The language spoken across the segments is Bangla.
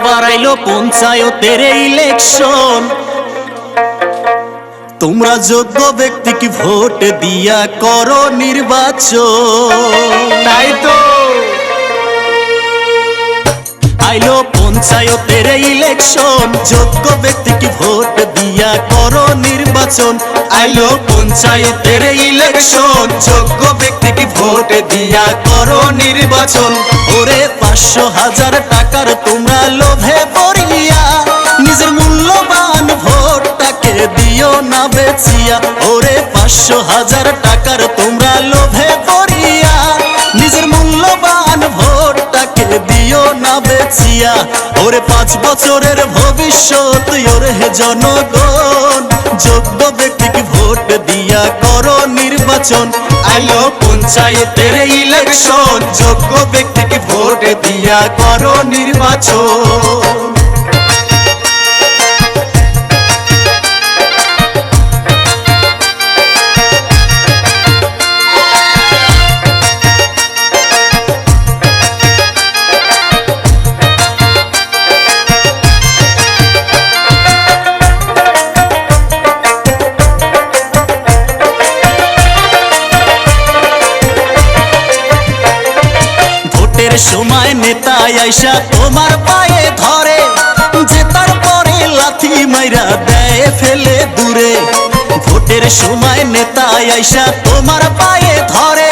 এবার আইলো পঞ্চায়েতের ইলেকশন, তোমরা যোগ্য ব্যক্তিকে ভোট দিয়া করো নির্বাচন। তাই তো আইলো পঞ্চায়েতের ইলেকশন, যোগ্য ব্যক্তিকে ভোট দিয়া করো নির্বাচন। আইলো পঞ্চায়েতের ইলেকশন, যোগ্য ব্যক্তিকে ভোট দিয়া করো নির্বাচন। ওরে 500,000 টাকার তোমরা লোভে পড়িয়া নিজের মূল্যবান ভোটটাকে দিও না বেচিয়া। ওরে 500,000 টাকার তোমরা লোভে পড়িয়া নিজের মূল্যবান ভোটটাকে দিও না বেচিয়া। ওরে 5 বছরের ভবিষ্যৎ ওরে জনগণ, যোগ্য ব্যক্তিকে ভোট দিয়া করো নির্বাচন। আইলো পঞ্চায়েতের ইলেকশন, যোগ্য ব্যক্তিকে ভোট দিয়া করো নির্বাচন। সময় নেতা আইসা তোমার পায়ে ধরে, জেতার পরে লাথি মাইরা দেয় ফেলে দূরে। ভোটের সময় নেতা আইসা তোমার পায়ে ধরে,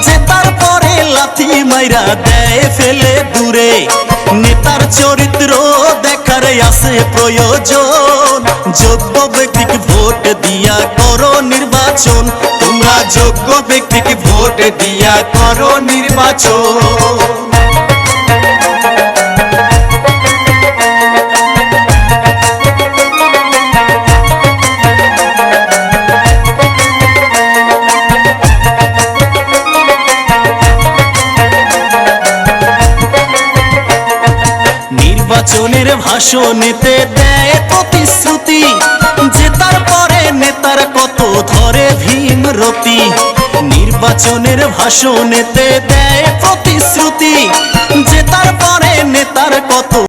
জেতার পরে লাথি মাইরা দেয় ফেলে দূরে। নেতার চরিত্র দেখার আছে প্রয়োজন, যোগ্য ব্যক্তিকে ভোট দিয়া করো নির্বাচন। তোমরা যোগ্য ব্যক্তিকে ভোট দিয়া করো নির্বাচন। নির্বাচনের ভাষণেতে দেয় প্রতিশ্রুতি, জেতার পরে নেতার কত ধরে ভীমরতি। নির্বাচনের ভাষণেতে দেয় প্রতিশ্রুতি, জেতার পরে নেতার কত